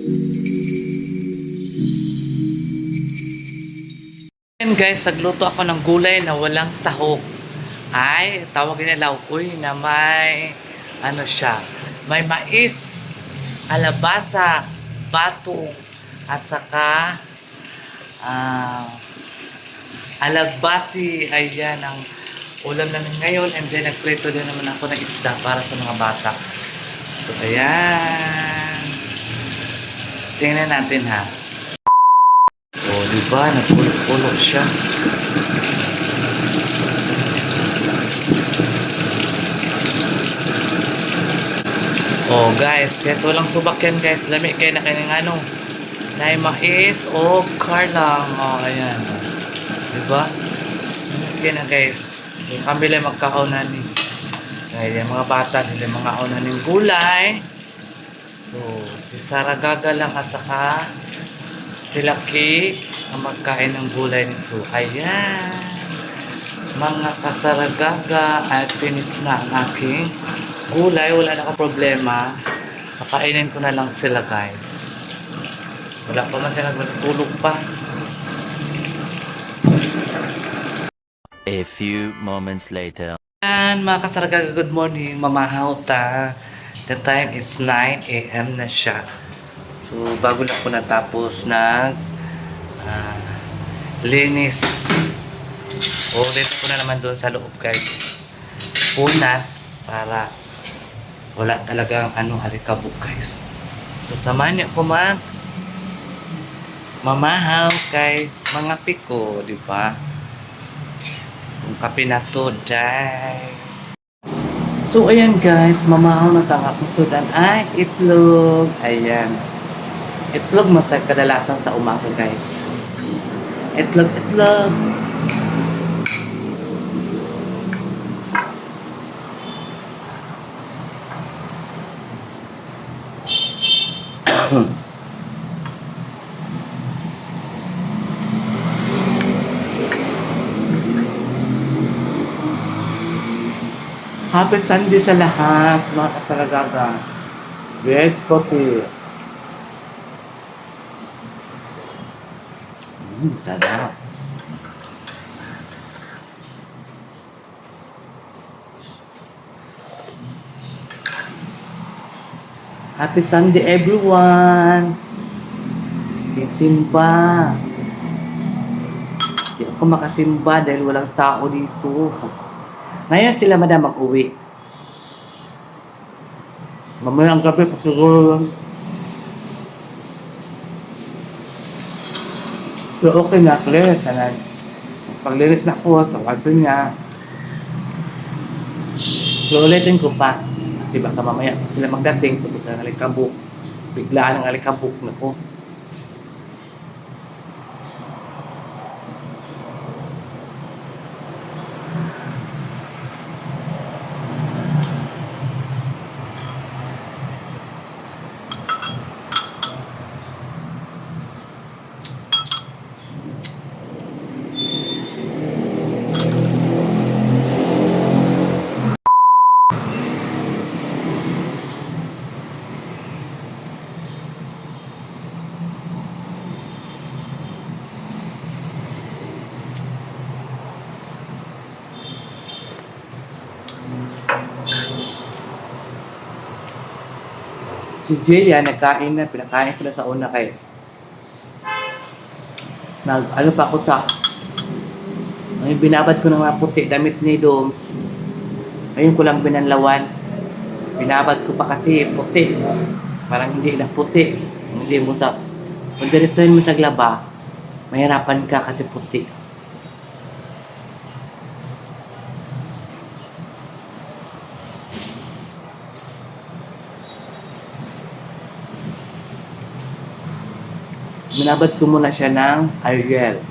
Ayan guys, nagluto ako ng gulay na walang sahog. Ay, tawagin nila, uy, na may, ano siya, may mais, alabasa, batong, at saka, ah, alagbati. Ayan, ang ulam namin ngayon. And then, nagprito din naman ako ng isda para sa mga bata. So, ayan. Tingnan natin ha. O, diba? Nagpulok-pulok siya. Oh guys, ito lang subak yan guys. Lami kayo na kanyang ano. Na mais o karlang. Oh, ayan. Diba? Lami kayo na guys. Kami lang magkakaunan ni. Ayan, mga bata, nila mga aunan ng gulay. So, si Sarah Gaga lang at saka si Lucky ang magkain ng gulay nito. Ayan. Mga kasaragaga ay finish na ang aking gulay. Wala na akong problema. Kakainin ko na lang sila guys. Wala pa man sila matutulog pa. A few moments later. And mga kasaragaga, good morning. Mamahaw ta. The time is 9 a.m. na siya. So bago na ako natapos nag linis. Ulit ko na naman doon sa loob guys. Punas para wala talagang alikabok guys. So samahan niyo ko mamahaw kay mga piko, di ba? Yung kape na to, day. So ayan guys, mamahaw na tangakapusudan ay itlog. Ayan. Itlog matag kadalasan sa umaga guys. Itlog. Happy Sunday sa lahat, mga kasaragaga. With coffee. Sarap. Happy Sunday everyone. Simba. Hindi ako makasimba dahil walang tao dito. Ngayon sila madam mag-uwi. Mamaya ang gabi pa siguro. So okay na, clear. Paglilis na ko sa kwarto niya. So ulitin ko pa. Kasi baka mamaya sila magdating. Tapos ang alikabok. Biglaan ang alikabok na ko. Si Jaya nagkain na, pinakain ko na sa una kay ano pa ako sa ay binabad ko ng mga puti damit ni Doms. Ayun ko lang binanlawan. Binabad ko pa kasi puti. Parang hindi na puti. Hindi mo sa kung diretsohin mo sa glaba, mahirapan ka kasi puti. Binabad ko muna siya ng Ariel.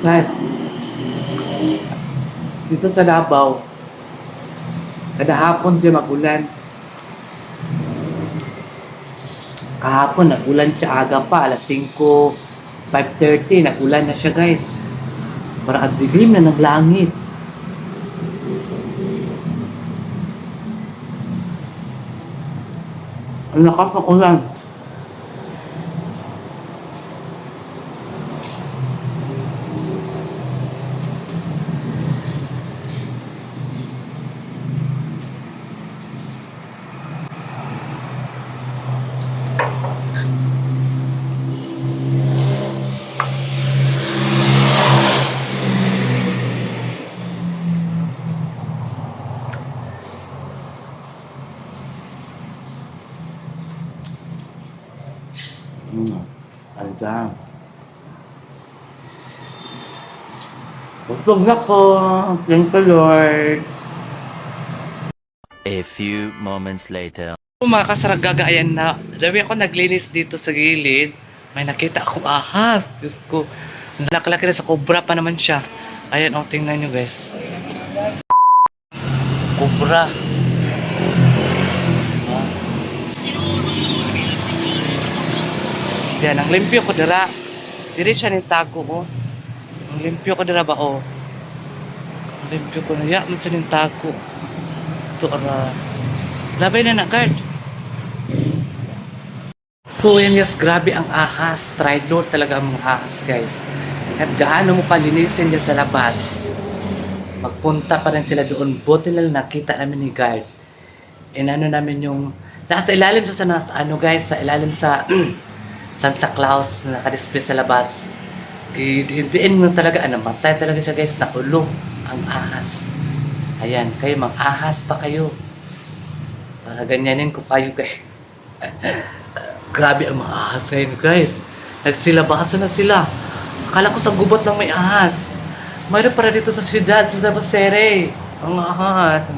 Guys, dito sa Davao, kada hapon siya magulan. Kahapon nagulan siya aga pa, alas 5, 5:30, nagulan na siya guys. Para ang dilim na ng langit. Ang lakas ng ulan. Andiyan. Busog na ko. Thank you, Lord. A few moments later. Mga kasaragaga, ayan na. Labi ako naglinis dito sa gilid. May nakita akong ahas. Diyos ko. Laki-laki na sa cobra pa naman siya. Ayan, oh, tingnan nyo guys. Cobra. Yan, ang limpyo ko dira. Diri siya ni tago ko. Ang limpyo ko dira ba, oh. Ang limpyo ko na. Ya, man siya ni tago. Ito, labay na guard. So, yan guys, grabe ang ahas. Tridor talaga ang mga ahas, guys. At gaano mo palinisin dyan sa labas. Magpunta pa rin sila doon. Buti lang nakita namin ni guard. Inano namin yung... Nasa ilalim sa ano guys, sa ilalim sa... Santa Claus na nakadisplay sa labas. Diin mo talaga, matay talaga siya guys, nakulong ang ahas. Ayan, kayo mga ahas pa kayo. Para ganyanin ko kayo guys. Grabe ang mga ahas ngayon guys. Nagsilabasan na sila. Akala ko sa gubot lang may ahas. Mayroon para dito sa siyudad, sa Davao-City. Ang ahas.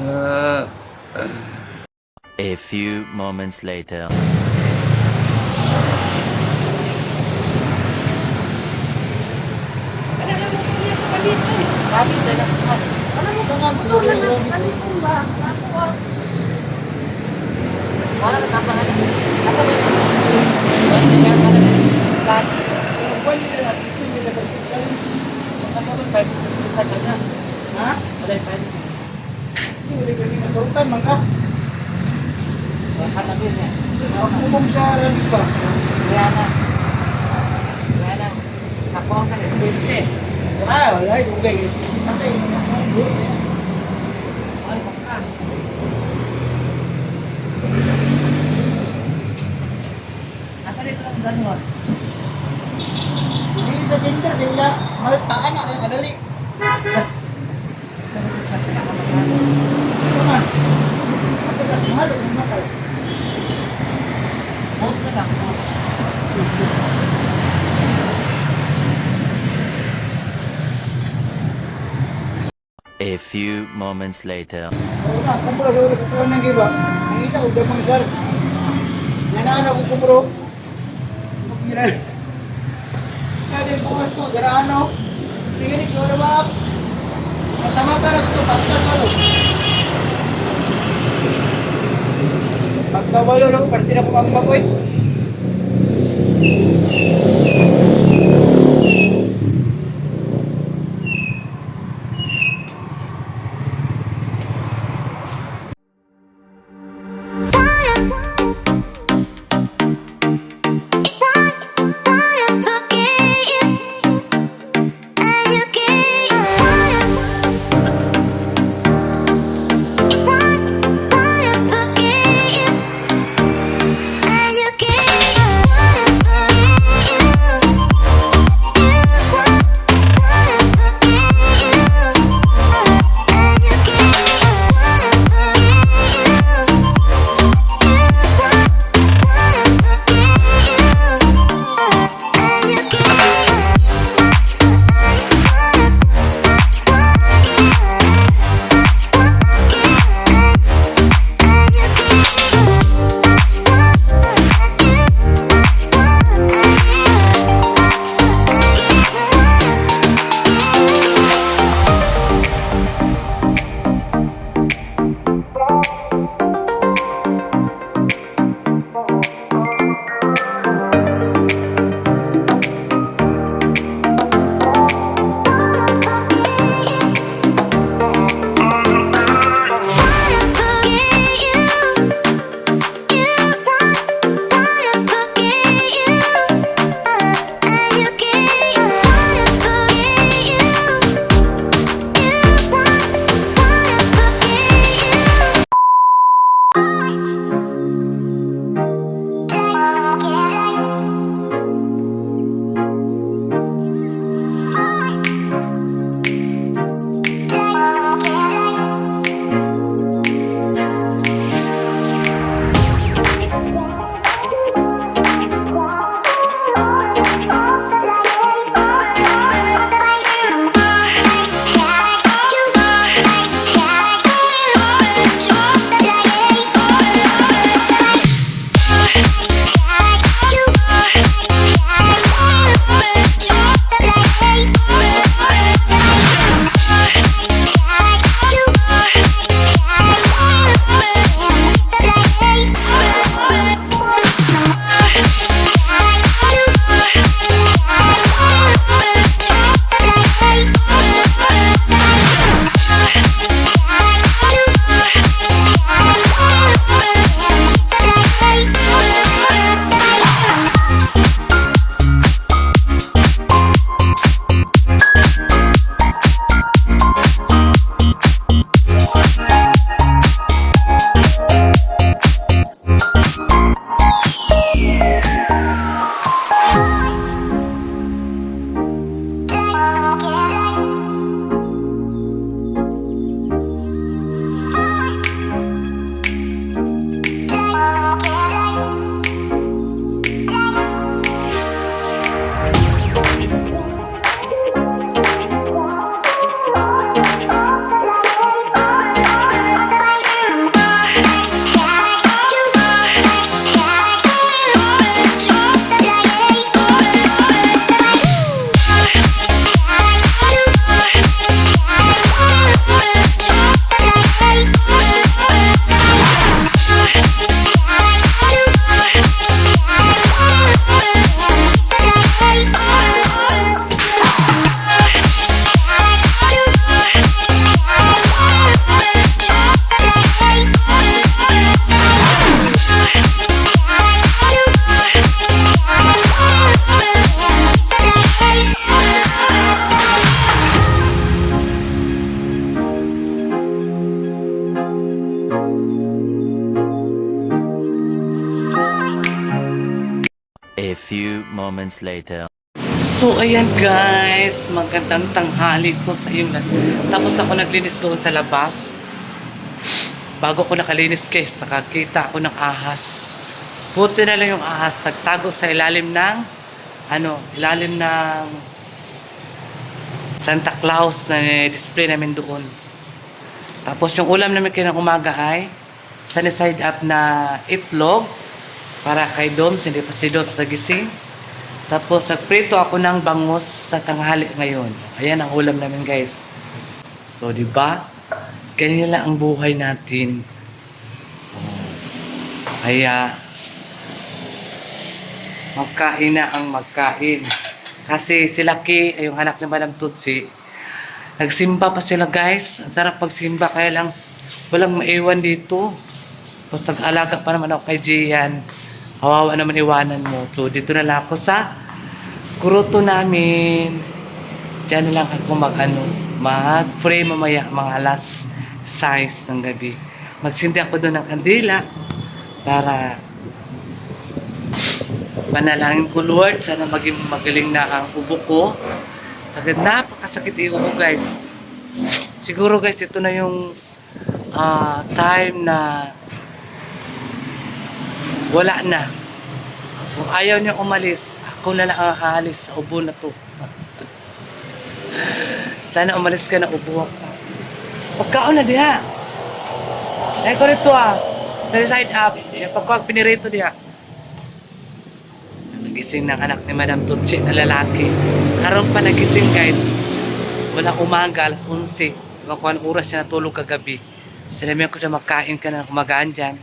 A few moments later. Habis na lang. Ano mo ba nga mo? Wala na tapangan. Ako ba ito? Wala na para na isipkan. Buwan nila na. Ito nila ba ito? Ano ba 5-6 ka na? Ha? Wala yung 5-6. Hindi nila galing na kautan, mga. Hanap yun eh. Kumong sa ramis ba? Kaya na. Kaya na. Sa pong ka na, expensive. Ah, wala. Yung gay. Patay. Ano ba ka? Asa dito lang ganun? Hindi sa tinda, nila. Maltaan na, kadali. Sa pinakamasama. Ito nga. Matagal, mahal, yung matay. Vote na lang. A few moments later. Oo na, kumpro. Sa ulo, kumpro ng giba. Ang isa, udah mga sir. Nanaan ako kumpro. Pagkiran. Kaya din bukas ko, garano. Tingin ko na ba? Matama ka lang ito, pastor ko. Pagkawalo lang, pati na pumamba ko eh. Wanna forget you, and you can't. A few moments later. So, ayan guys, magandang tanghali po sa iyo. Tapos ako naglinis doon sa labas. Bago ko nakalinis guys, nakakita ako ng ahas. Buti na lang yung ahas, nagtago sa ilalim ng, ilalim ng Santa Claus na display namin doon. Tapos yung ulam namin kinang umaga ay sunny side up na itlog para kay Doms, hindi pa si Doms nagising. Tapos nagprito ako ng bangus sa tanghali ngayon. Ayan ang ulam namin guys. So di ba? Ganyan lang ang buhay natin. Kaya magkain na ang magkain. Kasi si Lucky, ay yung anak ni Madam Tutsi, nagsimba pa sila guys. Ang sarap pagsimba, kaya lang walang maiwan dito. Tapos nag-alaga pa naman ako kay Gian. Hawawa naman iwanan mo. So dito na lang ako sa kuruto namin. Diyan na lang ako mag-pray mamaya mga alas 6 ng gabi. Magsindi ako doon ng kandila para panalangin ko, Lord, sana maging magaling na ang ubo ko. Sakit, napakasakit yung ubo guys. Siguro guys, ito na yung time na wala na. Kung ayaw niya umalis, ako na lang ang aalis sa ubo na to. Sana umalis ka na, ubo ka. Pagkaon na diha. Ay ko rito sa side up. Yung pagkawag pinirito diha. Nagising ng anak ni Madam Tutsi na lalaki. Karon pa nagising guys. Wala umaga, alas 11. Diba kung anong oras siya natulog kagabi. Sinabihan ko siya, makain ka na kumagaan dyan.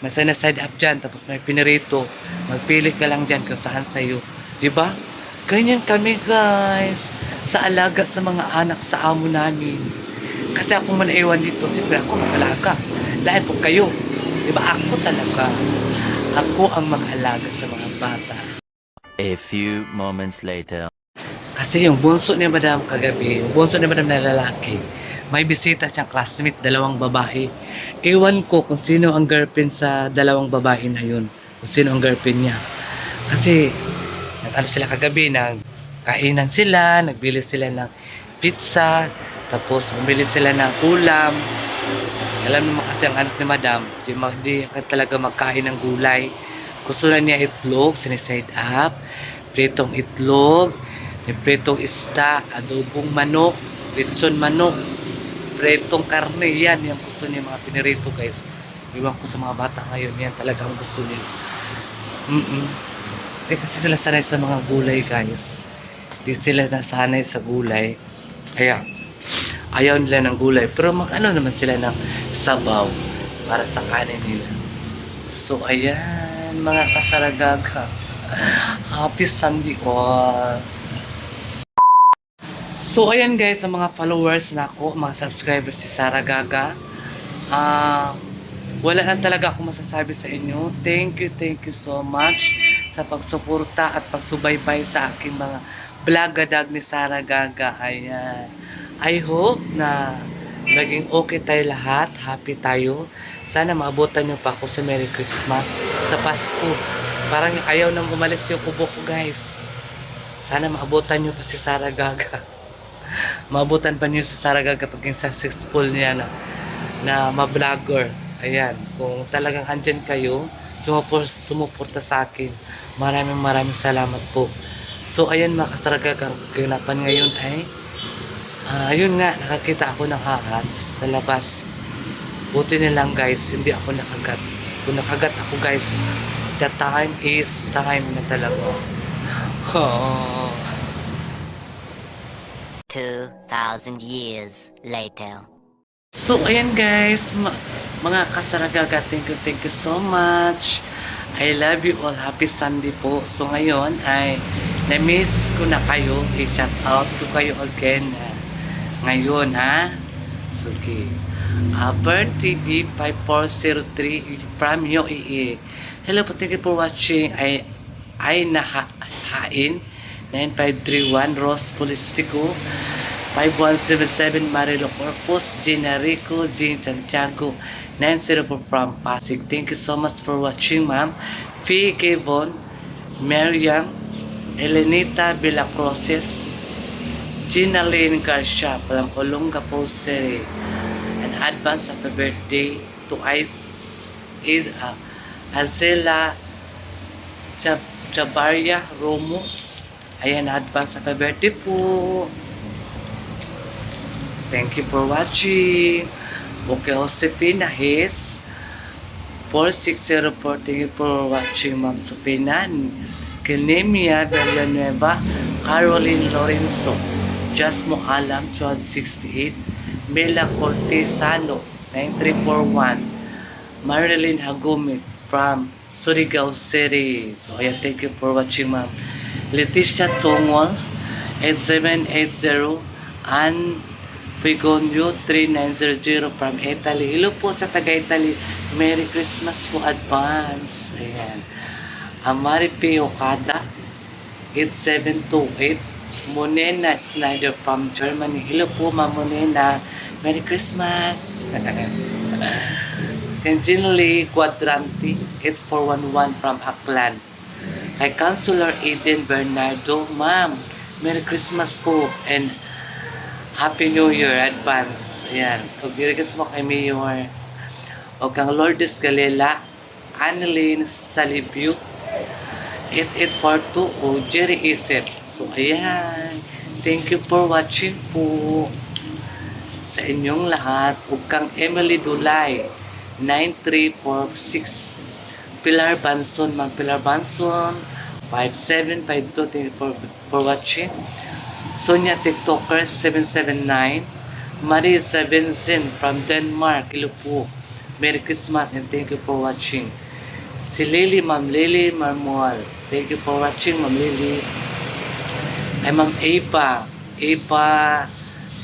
May sana side up dyan, tapos may pinirito. Magpili ka lang dyan kung saan sa'yo. Diba? Ganyan kami guys. Sa alaga sa mga anak sa amo namin. Kasi ako man naiwan dito, siyempre ako mag-alaga. Lahat po kayo. Diba? Ako talaga. Ako ang mag-alaga sa mga bata. A few moments later. Kasi yung bunso ni Madam kagabi, yung bunso ni Madam na lalaki, may bisita siyang classmate, dalawang babae. Ewan ko kung sino ang girlfriend sa dalawang babae na yun. Kung sino ang girlfriend niya. Kasi, nag-ano sila kagabi, nagkainan sila, nagbili sila ng pizza, tapos bumili sila ng ulam. Alam naman kasi ang anak ni Madam, di talaga magkain ng gulay. Gusto na niya itlog, siniside up, pritong itlog, pritong isda, adobong manok, lechon manok, pritong karne, yan yung gusto niya mga pinirito guys. Iwan ko sa mga bata ngayon, yan talagang gusto niya. Hindi kasi sila sanay sa mga gulay guys. Hindi sila nasanay sa gulay. Kaya, ayaw nila ng gulay. Pero mag-ano naman sila ng sabaw para sa kanin nila. So, ayan, mga kasaragaga. Happy Sunday all. So, ayan guys, sa mga followers na ako, mga subscribers si Sara Gaga. Wala na talaga ako masasabi sa inyo. Thank you so much sa pagsuporta at pagsubaybay sa aking mga vlogadag ni Sara Gaga. Ayan. I hope na maging okay tayo lahat. Happy tayo. Sana maabutan nyo pa ako sa Merry Christmas. Sa Pasko. Parang ayaw nang umalis yung ubo ko guys. Sana maabutan nyo pa si Sara Gaga. Maabutan pa niyo si Sara Gaga paging successful niya na ma-vlogger. Ayan. Kung talagang andyan kayo, sumuporta sa akin. Maraming salamat po. So ayan mga Sara Gaga, ganapan ngayon ay ayun nga, nakakita ako ng ahas sa labas. Buti na lang guys, hindi ako nakagat. Kung nakagat ako guys, the time is time na talaga. 2,000 years later. So ayan guys, mga Sara Gaga, thank you so much. I love you all. Happy Sunday po. So ngayon ay na-miss ko na kayo. I-shout out to kayo again. Ngayon ha. Sige. Burn TV 5403 from UAE. Hello po, thank you for watching. Ay nahain 9531 Ross Polistico 5177 Marilo Corpus Gina Rico Jean Santiago 904 from Pasig. Thank you so much for watching, ma'am. Fee Kevon Miriam, Elenita Villacroses, Gina Lynn Garcia from Olongapo City. An advance happy birthday to Azela Jabaria Romo. Ayan, advance happy birthday po. Thank you for watching. Okay, Josefina Hayes 4604. Thank you for watching, Ma'am Sofina. Kenemia Villanueva, Caroline Lorenzo, Jasmo Alam 1268, Mela Cortesano 9341, Marilyn Hagumit from Surigao City. So ayan, thank you for watching, Ma'am. Leticia Tongol 8780, and Begonio 3900 from Italy. Hello po sa taga-Italy. Merry Christmas po advance. Ayan. Amari P. Okada 8728. Monena Snyder from Germany. Hello po, Ma'am Monena. Merry Christmas. And Jean Lee Quadranti 8411 from Aklan. Kay Councilor Eden Bernardo, Ma'am, Merry Christmas po and Happy New Year advance. Ayan. Huwag dirigas mo kay Mayor. O kang Lourdes Galela, Annalyn Salibio, 8842, o Jerry Isep. So, ayan. Thank you for watching po sa inyong lahat. O kang Emily Dulay, 9346. Pilar Banson, Ma'am Pilar Banson, 5752. Thank you for watching. Sonia TikToker 779, Marie Sevenzen from Denmark. Hello po. Merry Christmas and thank you for watching. Si Lily, Ma'am Lily Marmol. Thank you for watching, Ma'am Lily. Ay Ma'am Eva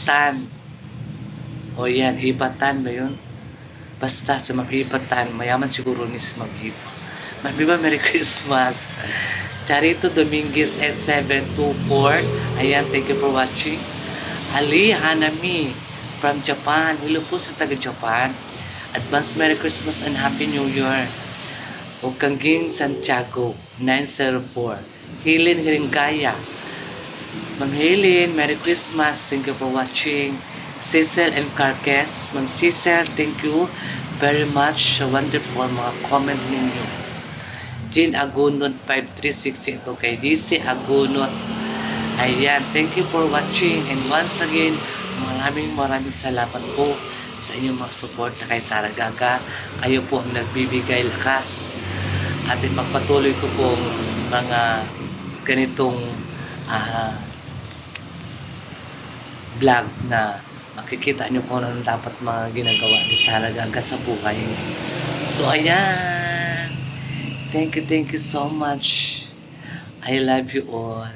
Tan. O yan, Eva Tan ba yun? Basta sa Ma'am Eva Tan, mayaman siguro ni si Ma'am Eva. Ma'am Eva, Merry Christmas. Charito Dominguez 8724. Ayan, thank you for watching. Ali Hanami from Japan. Hello po sa taga-Japan. Advance Merry Christmas and Happy New Year. O Kangging Santiago 904. Helen Ringkaya. Ma'am Helen, Merry Christmas. Thank you for watching. Cecil and Carques. Ma'am Cecil, thank you very much. Wonderful mga comment ninyo. Jean Agunot 5368. Okay, DC Agunot. Ayan, thank you for watching. And once again, maraming salamat po sa inyong mga support na kay Sara Gaga. Kayo po ang nagbibigay lakas. At magpatuloy ko pong mga ganitong vlog na makikita nyo kung ano dapat mga ginagawa ni Sara Gaga sa buhay. So, ayan. Thank you so much. I love you all.